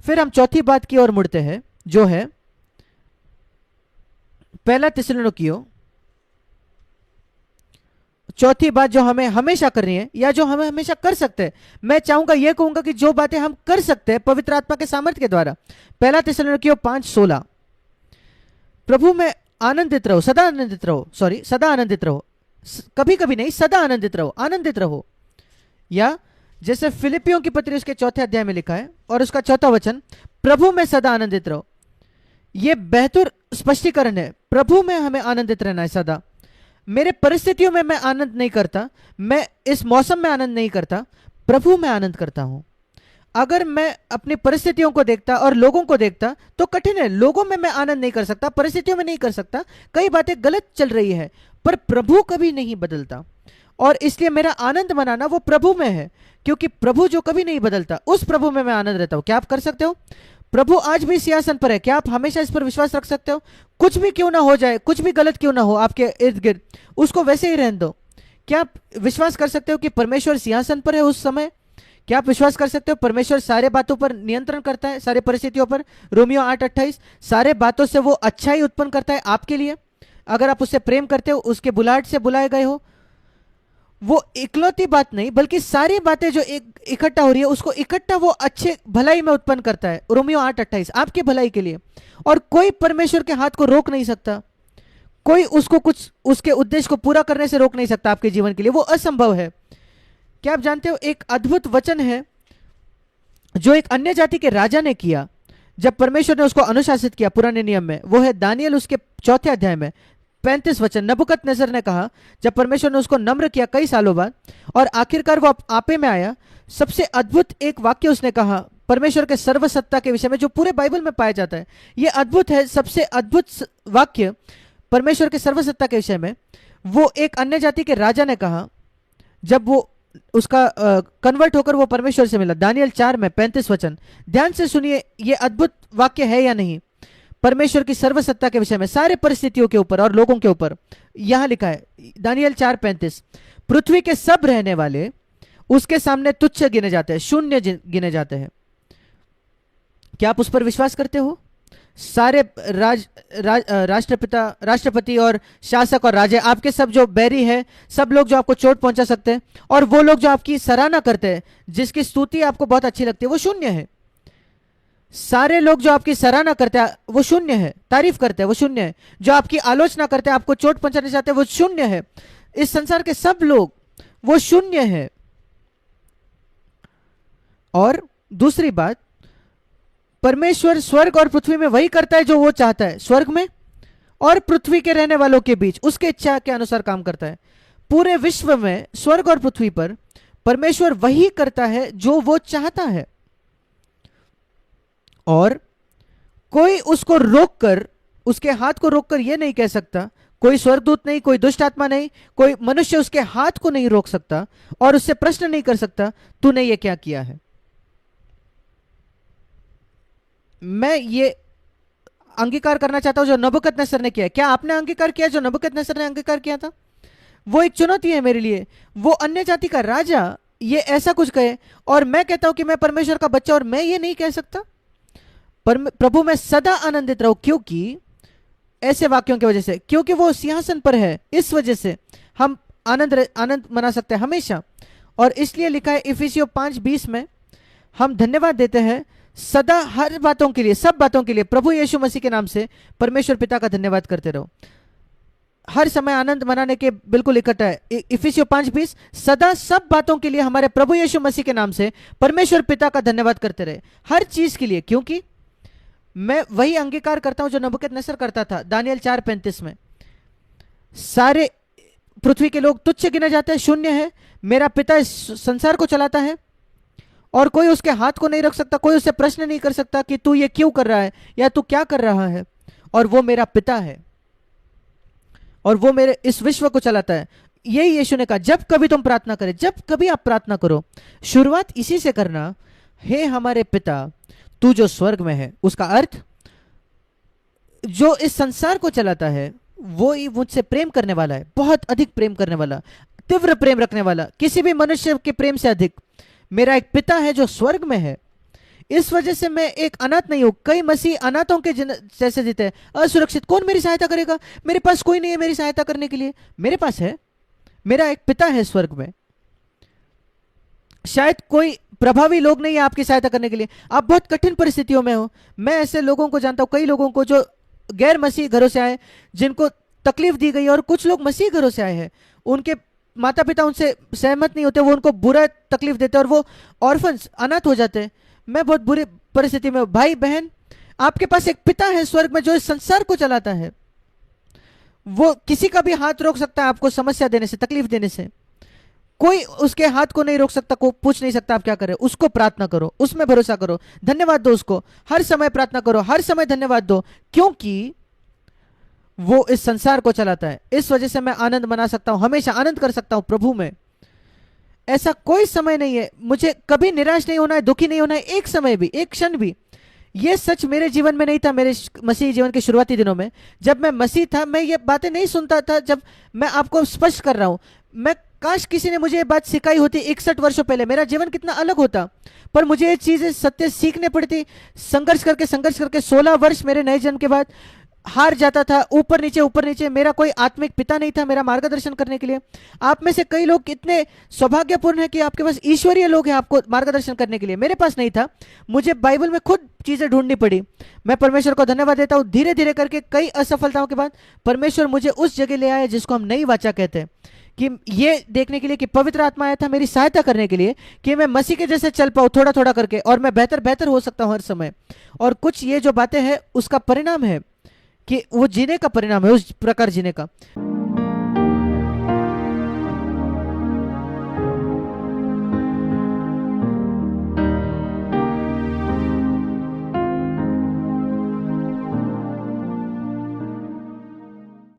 फिर हम चौथी बात की ओर मुड़ते हैं, जो है पहला थिस्सलुनीकियों, चौथी बात जो हमें हमेशा करनी है या जो हमें हमेशा कर सकते हैं। मैं चाहूंगा ये कहूंगा कि जो बातें हम कर सकते हैं पवित्र आत्मा के सामर्थ्य के द्वारा। पहला थिस्सलुनीकियों 5:16, प्रभु में आनंदित रहो, सदा आनंदित रहो, सॉरी सदा आनंदित रहो, कभी कभी नहीं, सदा आनंदित रहो, आनंदित रहो। या जैसे फिलिपियों की पत्री उसके चौथे अध्याय में लिखा है और उसका चौथा वचन, प्रभु में सदा आनंदित रहो। यह बेहतर स्पष्टीकरण है। प्रभु में हमें आनंदित रहना है सदा। मेरे परिस्थितियों में मैं आनंद नहीं करता, मैं इस मौसम में आनंद नहीं करता, प्रभु में आनंद करता हूं। अगर मैं अपनी परिस्थितियों को देखता और लोगों को देखता तो कठिन है। लोगों में मैं आनंद नहीं कर सकता, परिस्थितियों में नहीं कर सकता, कई बातें गलत चल रही है, पर प्रभु कभी नहीं बदलता और इसलिए मेरा आनंद मनाना वो प्रभु में है, क्योंकि प्रभु जो कभी नहीं बदलता, उस प्रभु में मैं आनंद रहता हूं। क्या आप कर सकते हो? प्रभु आज भी सिंहासन पर है। क्या आप हमेशा इस पर विश्वास रख सकते हो? कुछ भी क्यों ना हो जाए, कुछ भी गलत क्यों ना हो आपके इर्द गिर्द, उसको वैसे ही रहने दो। क्या आप विश्वास कर सकते हो कि परमेश्वर सिंहासन पर है उस समय? क्या आप विश्वास कर सकते हो परमेश्वर सारे बातों पर नियंत्रण करता है, सारे परिस्थितियों पर? रोमियो 8:28, सारे बातों से वो अच्छा ही उत्पन्न करता है आपके लिए। अगर आप उससे प्रेम करते हो, उसके बुलाहट से बुलाए गए हो, वो इकलौती बात नहीं बल्कि सारी बातें जो एक इकट्ठा हो रही है उसको इकट्ठा वो अच्छे भलाई में उत्पन्न करता है। रोमियो 8:28 आपके भलाई के लिए। और कोई परमेश्वर के हाथ को रोक नहीं सकता, कोई उसको कुछ उसके उद्देश्य को पूरा करने से रोक नहीं सकता आपके जीवन के लिए, वो असंभव है। क्या आप जानते हो एक अद्भुत वचन है जो एक अन्य जाति के राजा ने किया जब परमेश्वर ने उसको अनुशासित किया पुराने नियम में, वो है दानियल उसके चौथे अध्याय में 35 वचन। नबुकदनेस्सर ने कहा, जब परमेश्वर ने उसको नम्र किया कई सालों बाद और आखिरकार वो आपे में आया, सबसे अद्भुत एक वाक्य उसने कहा परमेश्वर के सर्वसत्ता के विषय में, जो पूरे बाइबल में पाया जाता है। ये अद्भुत है, सबसे अद्भुत वाक्य परमेश्वर के सर्वसत्ता के विषय में वो एक अन्य जाति के राजा ने कहा जब वो उसका कन्वर्ट होकर वो परमेश्वर से मिला। दानियल 4 में 35 वचन, ध्यान से सुनिए, ये अद्भुत वाक्य है या नहीं? परमेश्वर की सर्वसत्ता के विषय में, सारे परिस्थितियों के ऊपर और लोगों के ऊपर। यहां लिखा है दानियल 4:35, पृथ्वी के सब रहने वाले उसके सामने तुच्छ गिने जाते हैं, शून्य गिने जाते हैं। क्या आप उस पर विश्वास करते हो? सारे राष्ट्रपिता, राष्ट्रपति और शासक और राजे, आपके सब जो बैरी है, सब लोग जो आपको चोट पहुंचा सकते हैं, और वो लोग जो आपकी सराहना करते हैं, जिसकी स्तुति आपको बहुत अच्छी लगती है, वो शून्य है। सारे लोग जो आपकी सराहना करते हैं वो शून्य है, तारीफ करते हैं वो शून्य है। जो आपकी आलोचना करते हैं, आपको चोट पहुंचाने चाहते हैं, वो शून्य है। इस संसार के सब लोग वो शून्य है। और दूसरी बात, परमेश्वर स्वर्ग और पृथ्वी में वही करता है जो वो चाहता है, स्वर्ग में और पृथ्वी के रहने वालों के बीच उसके इच्छा के अनुसार काम करता है। पूरे विश्व में, स्वर्ग और पृथ्वी पर परमेश्वर वही करता है जो वो चाहता है, और कोई उसको रोककर, उसके हाथ को रोककर यह नहीं कह सकता, कोई स्वर्गदूत नहीं, कोई दुष्ट आत्मा नहीं, कोई मनुष्य उसके हाथ को नहीं रोक सकता और उससे प्रश्न नहीं कर सकता तूने ये क्या किया है। मैं ये अंगीकार करना चाहता हूं जो नबूकदनेस्सर ने किया। क्या आपने अंगीकार किया जो नबूकदनेस्सर ने अंगीकार किया था? वो एक चुनौती है मेरे लिए। वो अन्य जाति का राजा ये ऐसा कुछ कहे और मैं कहता हूं कि मैं परमेश्वर का बच्चा, और मैं ये नहीं कह सकता प्रभु में सदा आनंदित रहो, क्योंकि ऐसे वाक्यों की वजह से, क्योंकि वो सिंहासन पर है, इस वजह से हम आनंद मना सकते हैं हमेशा। और इसलिए लिखा है इफिसियों 5:20 में, हम धन्यवाद देते हैं सदा हर बातों के लिए, सब बातों के लिए प्रभु यीशु मसीह के नाम से परमेश्वर पिता का धन्यवाद करते रहो। हर समय आनंद मनाने के बिल्कुल इकट्ठा है। इफिसियों 5:20, सदा सब बातों के लिए हमारे प्रभु यीशु मसीह के नाम से परमेश्वर पिता का धन्यवाद करते रहे, हर चीज के लिए, क्योंकि मैं वही अंगीकार करता हूं जो नबूकदनेस्सर करता था। दानियल 4:35 में, सारे पृथ्वी के लोग तुच्छ गिने जाते हैं, शून्य है, मेरा पिता इस संसार को चलाता है और कोई उसके हाथ को नहीं रख सकता, कोई उससे प्रश्न नहीं कर सकता कि तू ये क्यों कर रहा है या तू क्या कर रहा है, और वो मेरा पिता है और वो मेरे इस विश्व को चलाता है। यही यीशु ने कहा, जब कभी तुम प्रार्थना करें, जब कभी आप प्रार्थना करो, शुरुआत इसी से करना, हे हमारे पिता तू जो स्वर्ग में है। उसका अर्थ, जो इस संसार को चलाता है वो ही मुझसे प्रेम करने वाला है, बहुत अधिक प्रेम करने वाला, तीव्र प्रेम रखने वाला, किसी भी मनुष्य के प्रेम से अधिक। मेरा एक पिता है जो स्वर्ग में है, इस वजह से मैं एक अनाथ नहीं हूं। कई मसीह अनाथों के जैसे जीते हैं, असुरक्षित। कौन मेरी सहायता करेगा? मेरे पास कोई नहीं है मेरी सहायता करने के लिए। मेरे पास है, मेरा एक पिता है स्वर्ग में। शायद कोई प्रभावी लोग नहीं है आपकी सहायता करने के लिए, आप बहुत कठिन परिस्थितियों में हो। मैं ऐसे लोगों को जानता हूं, कई लोगों को जो गैर मसीह घरों से आए, जिनको तकलीफ दी गई, और कुछ लोग मसीह घरों से आए हैं, उनके माता पिता उनसे सहमत नहीं होते, वो उनको बुरा तकलीफ देते और वो ऑर्फन्स, अनाथ हो जाते हैं। मैं बहुत बुरी परिस्थिति में हूं। भाई बहन, आपके पास एक पिता है स्वर्ग में जो इस संसार को चलाता है। वो किसी का भी हाथ रोक सकता है आपको समस्या देने से, तकलीफ देने से। कोई उसके हाथ को नहीं रोक सकता, को पूछ नहीं सकता आप क्या करें। उसको प्रार्थना करो, उसमें भरोसा करो, धन्यवाद दो उसको, हर समय प्रार्थना करो, हर समय धन्यवाद दो, क्योंकि वो इस संसार को चलाता है। इस वजह से मैं आनंद मना सकता हूं, हमेशा आनंद कर सकता हूं प्रभु में। ऐसा कोई समय नहीं है, मुझे कभी निराश नहीं होना है, दुखी नहीं होना है, एक समय भी, एक क्षण भी। ये सच मेरे जीवन में नहीं था। मेरे मसीह जीवन के शुरुआती दिनों में जब मैं मसीह था, मैं ये बातें नहीं सुनता था। जब मैं आपको स्पष्ट कर रहा हूं, मैं काश किसी ने मुझे ये बात सिखाई होती 61 वर्षों पहले, मेरा जीवन कितना अलग होता। पर मुझे ये चीजें सत्य सीखने पड़ती, संघर्ष करके 16 वर्ष मेरे नए जन्म के बाद हार जाता था, ऊपर नीचे। मेरा कोई आत्मिक पिता नहीं था मेरा मार्गदर्शन करने के लिए। आप में से कई लोग कितने सौभाग्यपूर्ण हैं कि आपके पास ईश्वरीय लोग हैं आपको मार्गदर्शन करने के लिए। मेरे पास नहीं था, मुझे बाइबल में खुद चीजें ढूंढनी पड़ी। मैं परमेश्वर को धन्यवाद देता हूं, धीरे धीरे करके कई असफलताओं के बाद परमेश्वर मुझे उस जगह ले आया जिसको हम नई वाचा कहते हैं, कि ये देखने के लिए कि पवित्र आत्मा आया था मेरी सहायता करने के लिए, कि मैं मसीह के जैसे चल पाऊं थोड़ा थोड़ा करके, और मैं बेहतर हो सकता हूं हर समय। और कुछ ये जो बातें हैं उसका परिणाम है, कि वो जीने का परिणाम है, उस प्रकार जीने का।